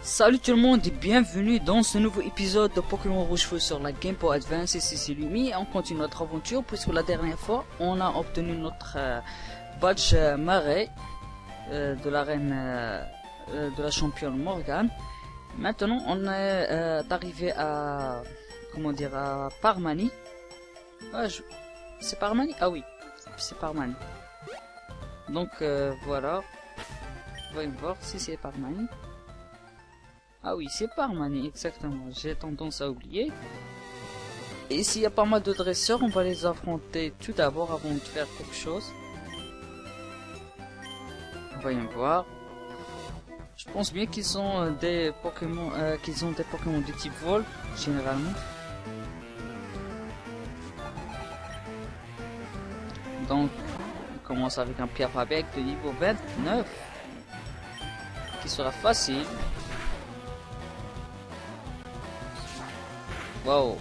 Salut tout le monde et bienvenue dans ce nouveau épisode de Pokémon Rouge Feu sur la Game Boy Advance. Ici c'est Lumi et on continue notre aventure puisque la dernière fois on a obtenu notre badge marais de la reine de la championne Morgane. Maintenant on est arrivé à à Parmanie. C'est Parmanie? Ah oui, c'est Parmanie. Donc voilà, voyons voir si c'est Parmanie. Ah oui, c'est Parmanie, exactement. J'ai tendance à oublier. Et ici, il y a pas mal de dresseurs. On va les affronter tout d'abord avant de faire quelque chose. Voyons voir. Je pense bien qu'ils ont des Pokémon, de type vol, généralement. Donc, on commence avec un Pierre Fabec de niveau 29, qui sera facile. Wow.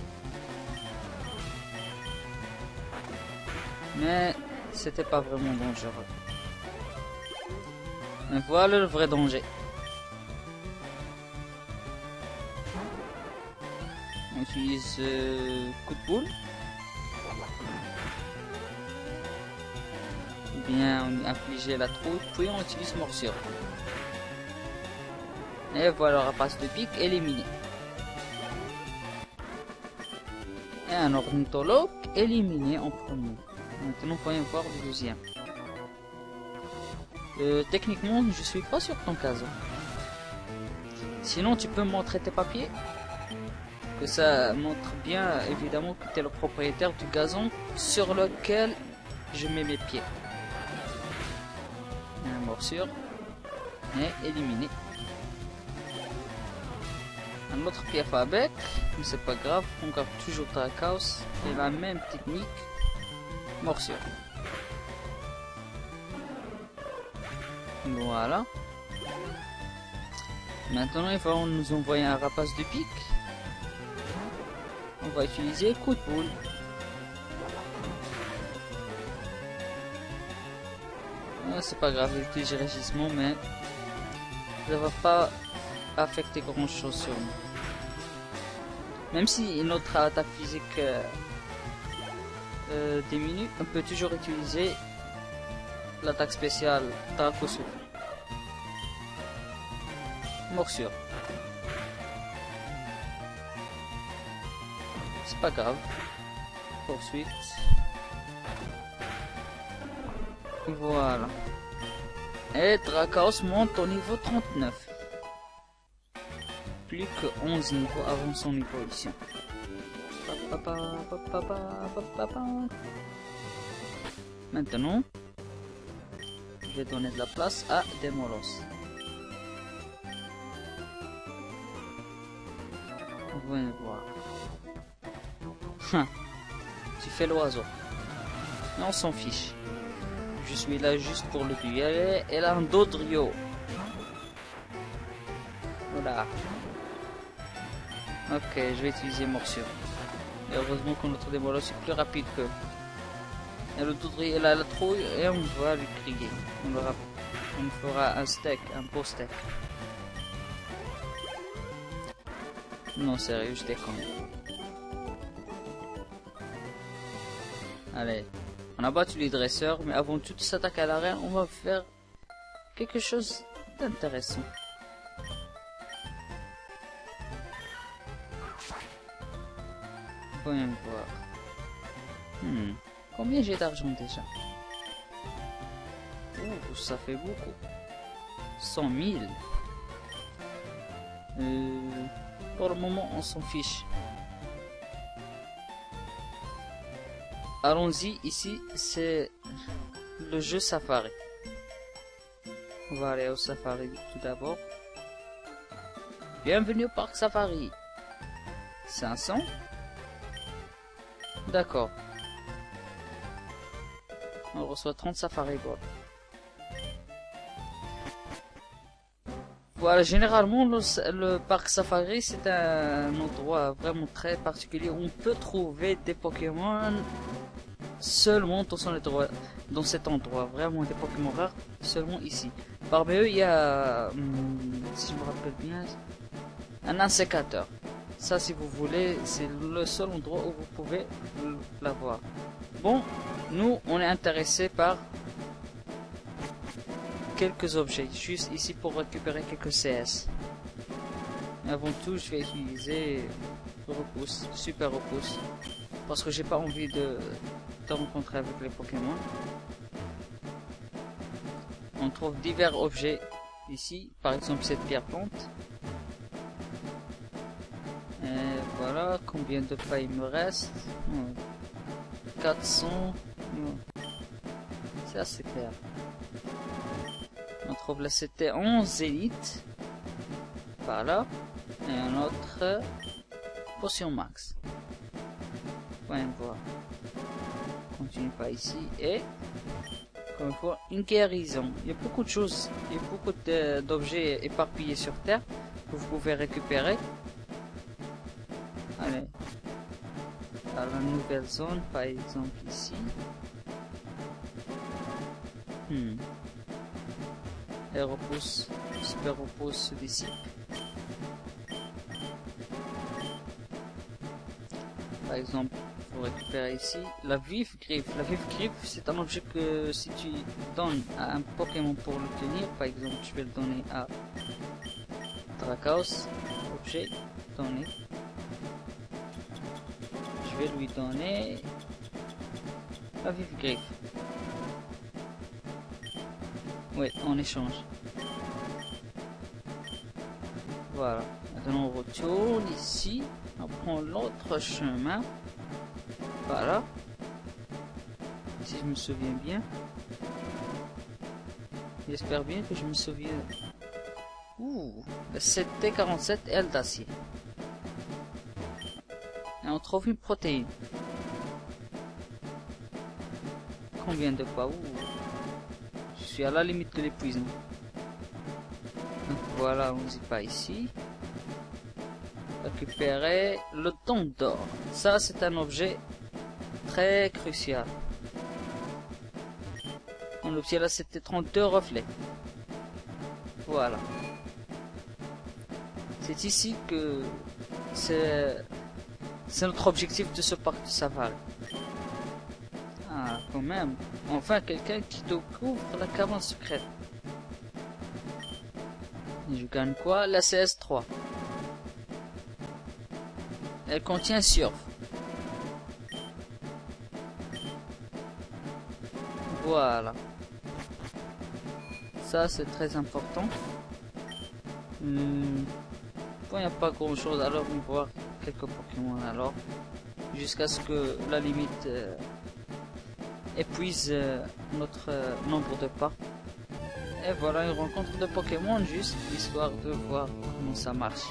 Mais c'était pas vraiment dangereux. Mais voilà le vrai danger. On utilise coup de boule. Ou bien on inflige la trouille, puis on utilise morsure. Et voilà, rapace de pique éliminé. Et un ornithologue éliminé en premier. Maintenant, voyons voir le deuxième. Techniquement, je suis pas sur ton caso. Sinon, tu peux me montrer tes papiers. Que ça montre bien, évidemment, que tu es le propriétaire du gazon sur lequel je mets mes pieds. Un morsure. Et éliminé. Un autre Pierre Fabec, mais c'est pas grave, on garde toujours Dracos et la même technique, morsure. Voilà. Maintenant, il va nous envoyer un rapace de pique. On va utiliser coup de boule. C'est pas grave, il utilise régissement, mais ça va pas affecter grand chose sur nous. Même si notre attaque physique diminue, on peut toujours utiliser l'attaque spéciale Dracosouffle. Morsure. C'est pas grave. Poursuite. Voilà. Et Dracos monte au niveau 39. Plus que 11 niveaux avant son évolution. Maintenant, je vais donner de la place à Demolos. Voyons voir. Tu fais l'oiseau. Mais on s'en fiche. Je suis là juste pour le duel. Et là, un Dodrio. Voilà. Ok, je vais utiliser morsure. Et heureusement que notre Demolos est plus rapide que. Et le Dodrio, il a la trouille et on va lui crier. On fera un steak, un beau steak. Non, sérieux, je déconne. Allez, on a battu les dresseurs, mais avant tout s'attaquer à l'arène, on va faire quelque chose d'intéressant. Voyons voir. Combien j'ai d'argent déjà? Oh, ça fait beaucoup. 100 000. Pour le moment, on s'en fiche. Allons-y, ici, c'est le jeu Safari. On va aller au Safari tout d'abord. Bienvenue au parc Safari. 500. D'accord. On reçoit 30 Safari Gold. Voilà, généralement le parc Safari c'est un endroit vraiment très particulier où on peut trouver des Pokémon seulement dans cet endroit. Vraiment des Pokémon rares seulement ici. Parmi eux, il y a, si je me rappelle bien, un insécateur. Ça, si vous voulez, c'est le seul endroit où vous pouvez l'avoir. Bon, nous, on est intéressé par quelques objets, juste ici pour récupérer quelques CS. Avant tout, je vais utiliser repousse, super repousse, parce que j'ai pas envie de rencontrer avec les Pokémon. On trouve divers objets ici, par exemple cette pierre plante. Et voilà, combien de pas il me reste? 400. C'est assez clair. On trouve la CT11 Elite. Voilà. Et un autre potion max. Voyons voir. Continue pas ici. Et comme une fois, une guérison. Il y a beaucoup de choses. Il y a beaucoup d'objets éparpillés sur Terre que vous pouvez récupérer. Allez. À la nouvelle zone, par exemple ici. Et repousse, super repousse se dissipe. Par exemple, il faut récupérer ici la vive griffe. La vive griffe, c'est un objet que si tu donnes à un Pokémon pour le tenir, par exemple, je vais le donner à Drakaos, objet donné. Je vais lui donner la vive griffe. Oui, en échange. Voilà. Maintenant on retourne ici. On prend l'autre chemin. Voilà. Si je me souviens bien. J'espère bien que je me souviens. Ouh, le 7T47 aile d'acier. Et on trouve une protéine. Combien de pas? Ouh. Je suis à la limite de l'épuisement. Donc voilà, on y pas ici. Récupérer le don d'or. Ça, c'est un objet très crucial. On obtient là, c'était 32 reflets. Voilà. C'est ici que c'est notre objectif de ce parc de Safari. Ah, quand même. Enfin, quelqu'un qui découvre la caverne secrète. Et je gagne quoi? La CS3. Elle contient surf. Voilà. Ça, c'est très important. Bon, il n'y a pas grand chose. Alors, on va voir quelques Pokémon alors. Jusqu'à ce que la limite épuise notre nombre de pas. Et voilà une rencontre de Pokémon juste histoire de voir comment ça marche.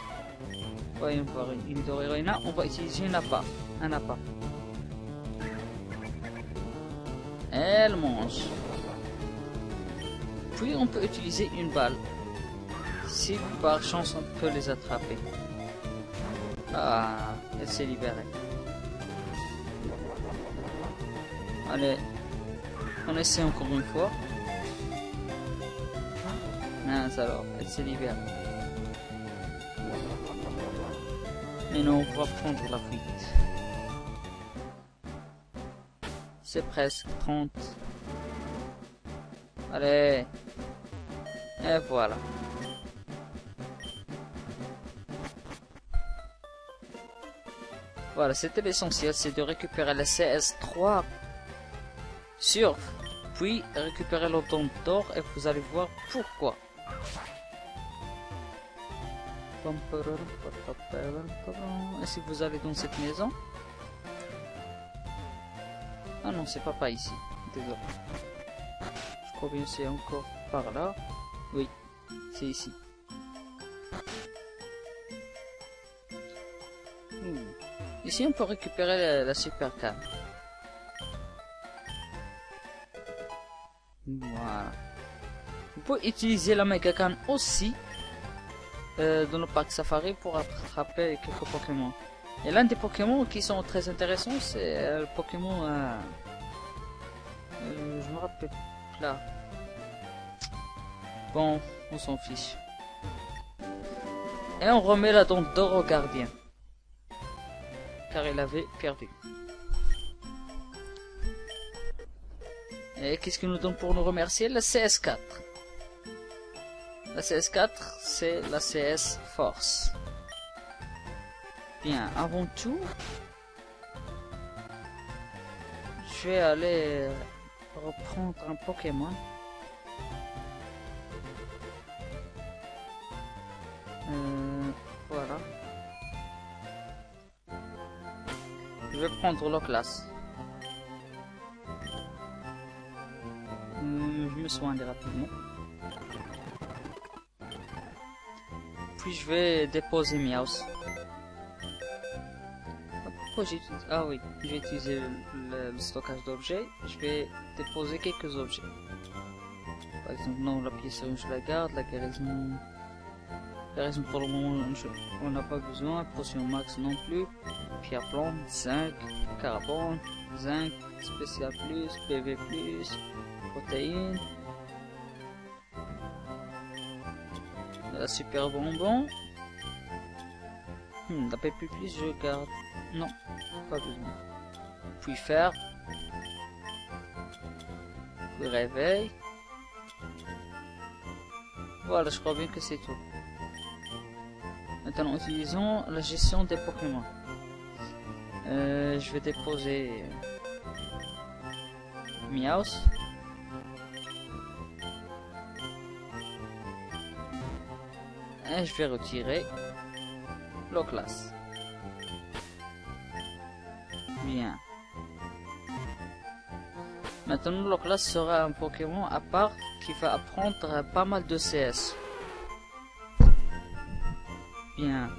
Voyons voir une Dorerina, on va utiliser un appât. Elle mange. Puis on peut utiliser une balle. Si par chance on peut les attraper. Ah, elle s'est libérée. Allez, on essaie encore une fois. Mince alors, elle s'est libérée. Maintenant on va prendre la fuite. C'est presque 30. Allez. Et voilà. Voilà, c'était l'essentiel, c'est de récupérer la CS3 Surf, puis récupérer le don d'or et vous allez voir pourquoi. Et si vous allez dans cette maison? Ah non, c'est pas ici. Désolé. Je crois bien c'est encore par là. Oui, c'est ici. Ici on peut récupérer la super canne. Voilà. Vous pouvez utiliser la méga canne aussi dans le parc Safari pour attraper quelques Pokémon. Et l'un des Pokémon qui sont très intéressants, c'est le Pokémon. Je me rappelle là. Bon, on s'en fiche. Et on remet la dent d'or au gardien. Car il avait perdu. Et qu'est-ce qu'il nous donne pour nous remercier? La CS4. La CS4, c'est la CS Force. Bien, avant tout, je vais aller reprendre un Pokémon. Voilà. Je vais prendre la classe. Je me soigne rapidement. Puis je vais déposer Miaus. Ah oui, je vais utiliser le stockage d'objets. Je vais déposer quelques objets. Par exemple, non, la pièce je la garde, la guérison. La guérison pour le moment, on n'a pas besoin. Potion max non plus. Pierre plomb, zinc, carbone, zinc, spécial plus, PV plus, protéines. La super bonbon. La PP plus, je garde. Non, pas besoin. Puis faire. Puis réveil. Voilà, je crois bien que c'est tout. Maintenant, utilisons la gestion des Pokémon. Je vais déposer Miaus. Et je vais retirer la classe. Bien. Maintenant, la classe sera un Pokémon à part qui va apprendre pas mal de CS. Bien.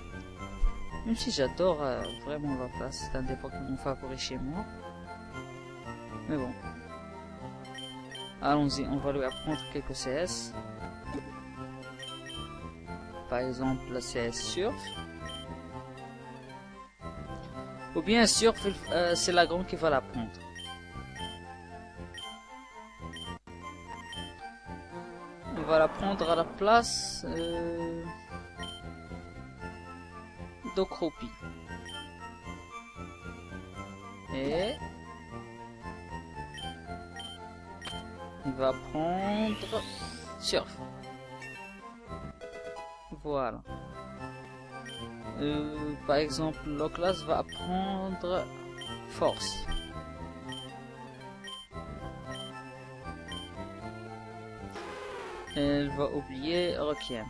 Même si j'adore vraiment la classe, c'est un des Pokémon favoris chez moi. Mais bon. Allons-y, on va lui apprendre quelques CS. Par exemple, la CS Surf. Ou bien Surf, c'est la grande qui va l'apprendre. On va l'apprendre à la place d'Ocropi. Et il va prendre Surf. Voilà. Par exemple, la classe va apprendre Force. Elle va oublier Requiem.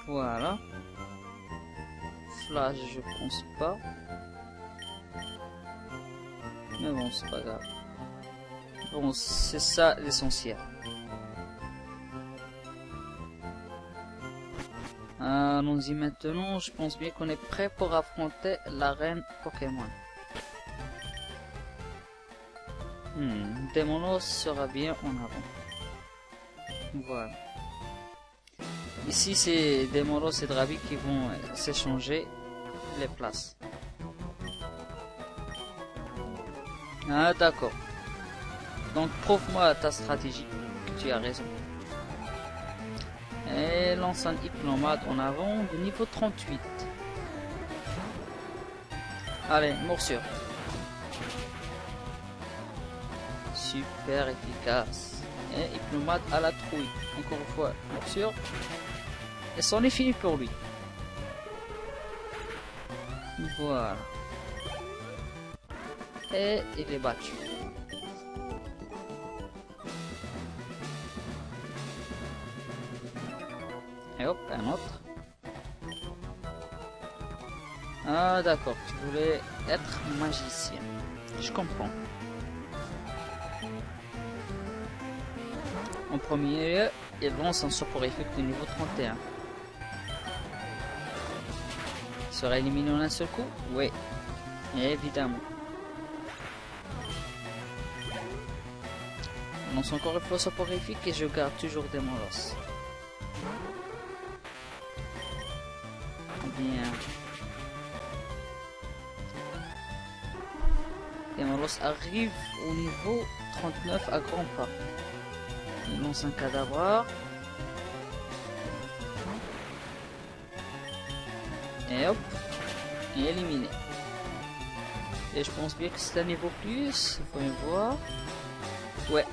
Voilà. Flash, je pense pas. Mais bon, c'est pas grave. Bon, c'est ça l'essentiel. Allons-y maintenant, je pense bien qu'on est prêt pour affronter la reine Pokémon. Demolos sera bien en avant. Voilà. Ici, c'est Demolos et Drabi qui vont s'échanger les places. Ah, d'accord. Donc, prouve-moi ta stratégie, que tu as raison. Et lance un Hypnomade en avant de niveau 38. Allez, morsure. Super efficace. Et Hypnomade à la trouille. Encore une fois, morsure. Et c'en est fini pour lui. Voilà. Et il est battu. Et hop, un autre. Ah d'accord, tu voulais être magicien. Je comprends. En premier lieu, il lance un soporifique de niveau 31. Il sera éliminé en un seul coup? Oui, évidemment. On lance encore une fois soporifique et je garde toujours des molosses. Bien. Demolos arrive au niveau 39 à grands pas. Il lance un cadavre. Et hop, il est éliminé. Et je pense bien que c'est un niveau plus. Voyons voir. Ouais.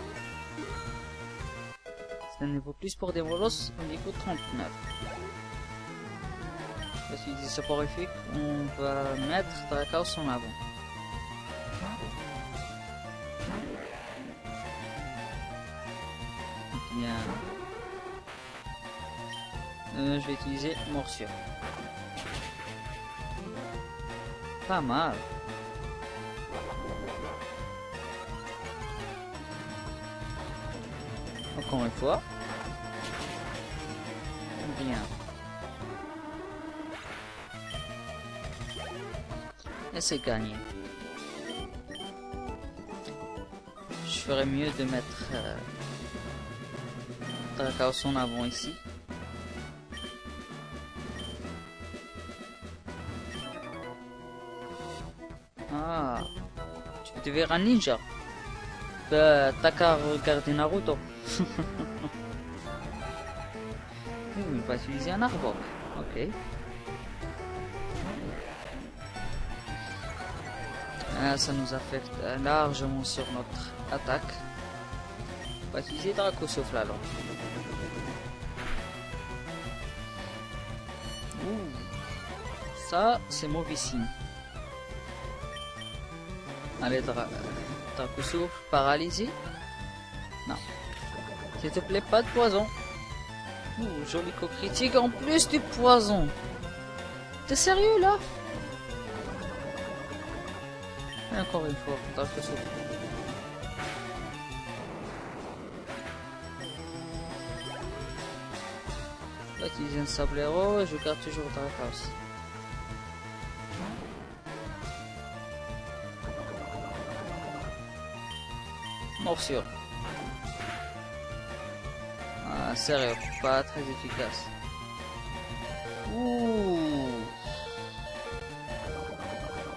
C'est un niveau plus pour Demolos au niveau 39. Parce qu'il dit soporifique, on va mettre Drakaos en avant. Bien. Je vais utiliser morsure. Pas mal. Encore une fois. Bien. Et c'est gagné. Je ferais mieux de mettre Drakaos en avant ici. Ah, tu peux devenir un ninja. T'as qu'à regarder Naruto. Il va utiliser un arbok. Ok. Ça nous affecte largement sur notre attaque. On va utiliser Draco Souffle alors. Ça, c'est mauvais signe. Allez, Draco Souffle, paralysé. Non. S'il te plaît, pas de poison. Joli coup critique en plus du poison. T'es sérieux là? Et encore une fois, Draco Souffle. On va utiliser un sablero et je garde toujours Drakaos. Morsure. Ah, sérieux, pas très efficace. Ouh.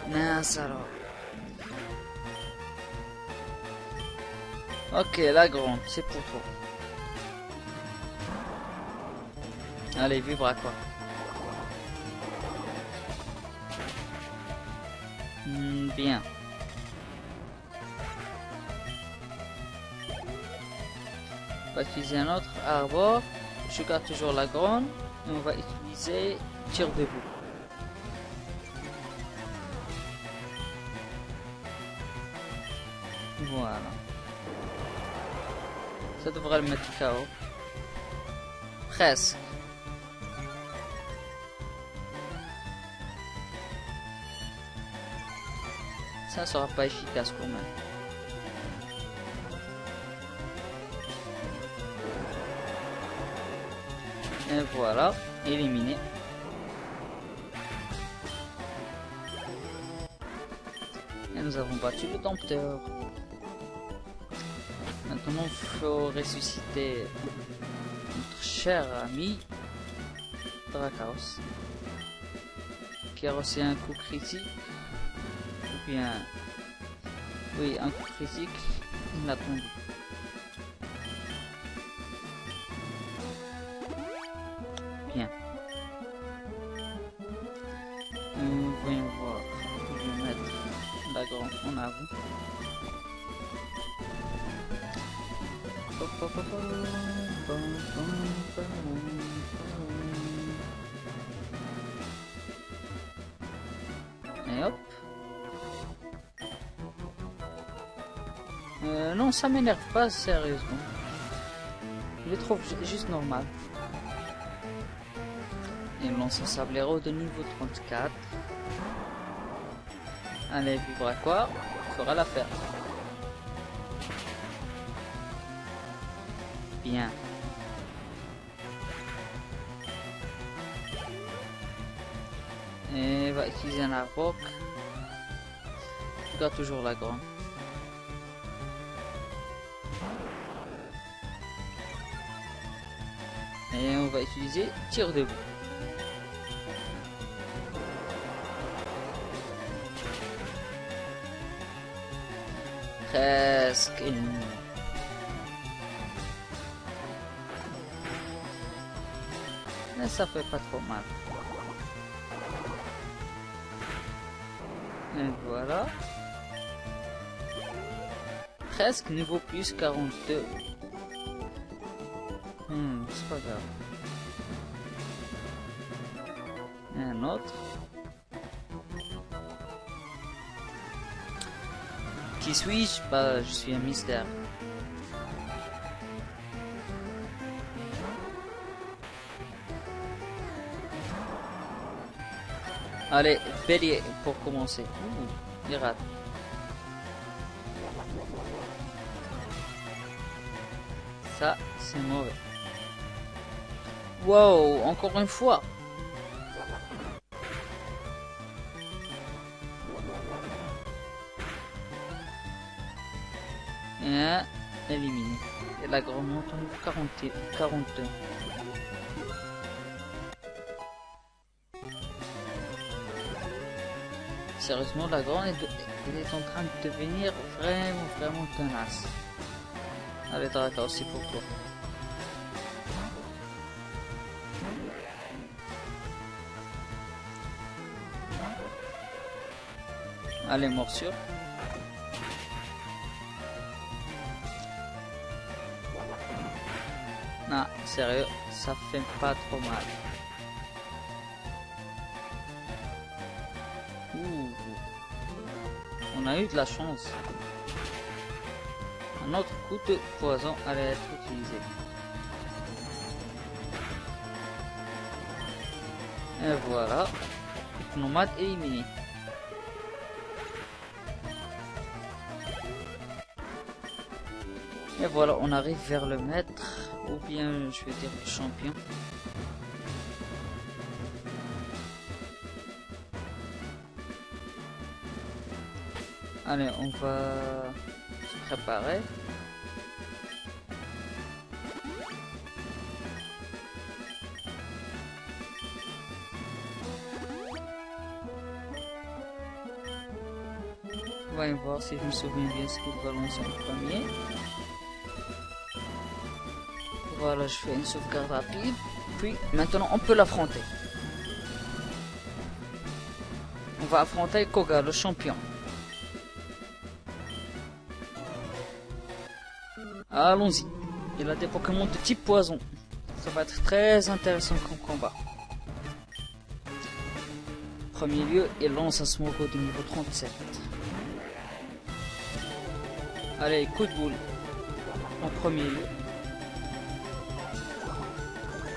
Mince alors. Ok, la grande, c'est pour toi. Allez, vibra quoi. Bien. On va utiliser un autre arbor. Je garde toujours la grande. Et on va utiliser tir debout. Voilà. Ça devrait le mettre KO. Presque. Ça sera pas efficace quand même. Et voilà, éliminé. Et nous avons battu le dompteur. Maintenant, il faut ressusciter notre cher ami Drakaos, qui a reçu un coup critique. Ou bien, oui, un coup critique, il l'a tombé. Bien. Voyons voir. Je vais mettre la grande en avant. Et hop. Non, ça m'énerve pas sérieusement. Je le trouve juste normal. Et on lance un sablero de niveau 34. Allez, vibratoire, fera l'affaire. Bien. Et va utiliser un arbok. Je garde toujours la grande. Et on va utiliser tir debout. Presque. Mais ça fait pas trop mal. Et voilà. Presque niveau plus 42. C'est pas grave. Et un autre. Qui suis-je? Bah, je suis un mystère. Allez, bélier pour commencer. Il rate. Ça, c'est mauvais. Wow, encore une fois. Et un éliminé. Et la grande monte au niveau 42. Sérieusement, la grande elle est en train de devenir vraiment tenace. Allez, Draka aussi pour toi. Allez, morsure. Non, sérieux, ça fait pas trop mal. On a eu de la chance. Un autre coup de poison allait être utilisé. Et voilà. Nomade éliminé. Et voilà, on arrive vers le maître, ou bien je vais dire le champion. Allez, on va se préparer. Voyons voir si je me souviens bien ce qu'il va lancer en premier. Voilà, je fais une sauvegarde rapide. Puis maintenant on peut l'affronter. On va affronter Koga, le champion. Allons-y. Il a des Pokémon de type poison. Ça va être très intéressant comme combat. Premier lieu, il lance un Smogo de niveau 37. Allez, coup de boule. En premier lieu.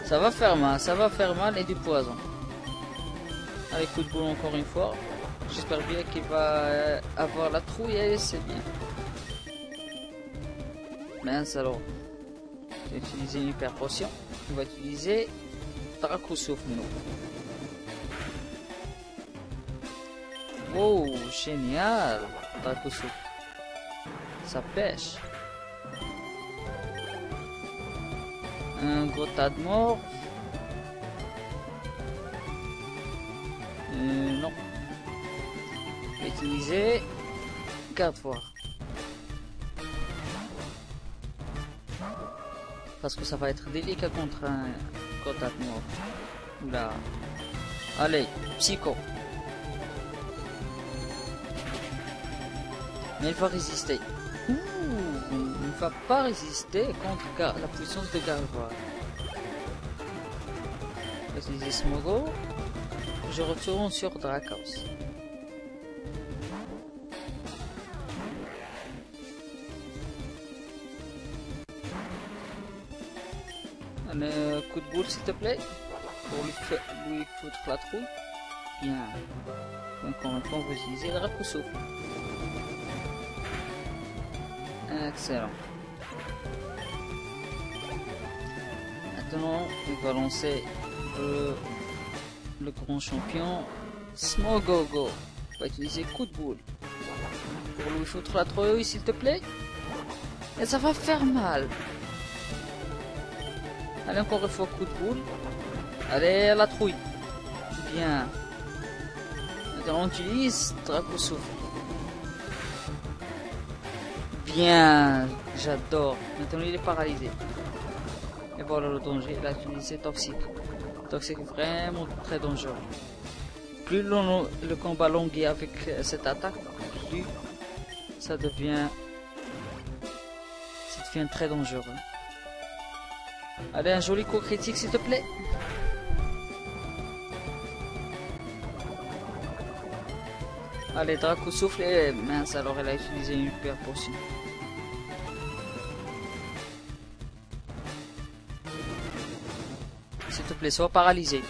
Ça va faire mal et du poison. Allez, coup de boule encore une fois. J'espère bien qu'il va avoir la trouille et c'est bien. Mince alors. Je vais utiliser une hyper potion. On va utiliser Draco Souffle. Oh, génial. Draco Souffle. Ça pêche. Un gros tas de morts. Non. Je vais utiliser garde-voir. Parce que ça va être délicat contre un gros tas de morts. Oula. Allez, psycho. Mais il va résister. Il ne va pas résister contre la puissance de Gardevoir. Je vais utiliser Smogo. Je retourne sur Dracos. Un coup de boule s'il te plaît. Pour lui foutre la trouille. Bien. Encore une fois on va utiliser le Draco Souffle. Excellent. Maintenant, il va lancer le grand champion Smogogo. Il va utiliser coup de boule. Pour lui foutre la trouille, s'il te plaît. Et ça va faire mal. Allez, encore une fois, coup de boule. Allez, à la trouille. Bien. Maintenant, on utilise Draco Souffle. bien. J'adore. Maintenant il est paralysé. Et voilà le danger. Il a utilisé toxique. Toxique est vraiment très dangereux. Plus le combat longuit avec cette attaque, plus ça devient très dangereux. Allez, un joli coup critique s'il te plaît. Allez, Draco souffle et mince, alors elle a utilisé une hyper potion. S'il te plaît, sois paralysé.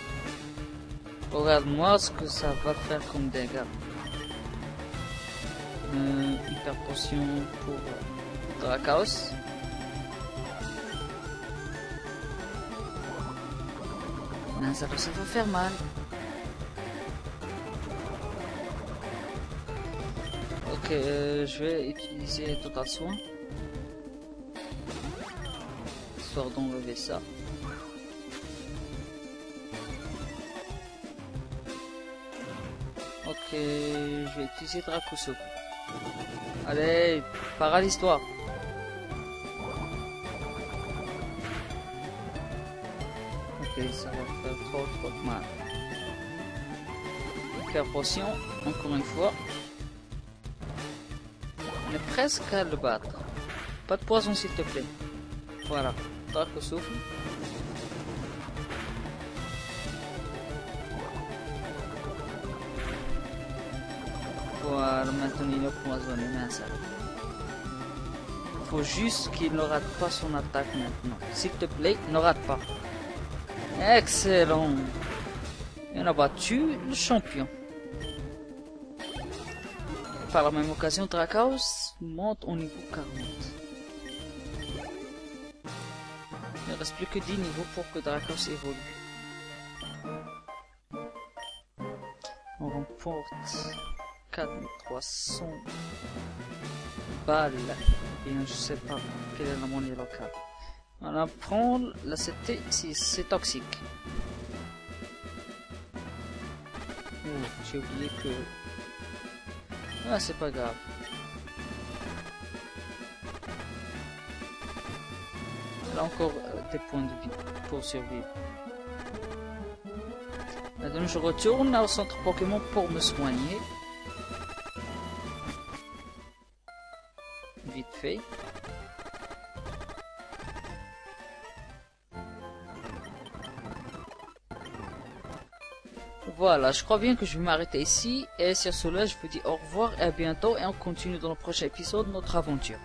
Regarde-moi ce que ça va faire comme dégâts. Hyper potion pour Drakaos. Mince, alors ça va faire mal. Ok, je vais utiliser Total Soin. Histoire d'enlever ça. Ok, je vais utiliser Dracuso. Allez, paralyse-toi. Ok, ça va faire trop de mal. Hyper potion, encore une fois. On est presque à le battre. Pas de poison s'il te plaît. Voilà, Draco souffle. Voilà, maintenant il est empoisonné, mince. Faut juste qu'il ne rate pas son attaque maintenant. S'il te plaît, ne rate pas. Excellent. Et on a battu le champion. Par la même occasion, Drakaos monte au niveau 40. Il ne reste plus que 10 niveaux pour que Drakaos évolue. On remporte 4300 balles. Et je sais pas quelle est la monnaie locale. On apprend la CT si c'est toxique. Oh, j'ai oublié que... Ah, c'est pas grave. Elle a encore des points de vie pour survivre. Maintenant, je retourne au centre Pokémon pour me soigner. Vite fait. Voilà, je crois bien que je vais m'arrêter ici. Et sur cela, je vous dis au revoir et à bientôt. Et on continue dans le prochain épisode de notre aventure.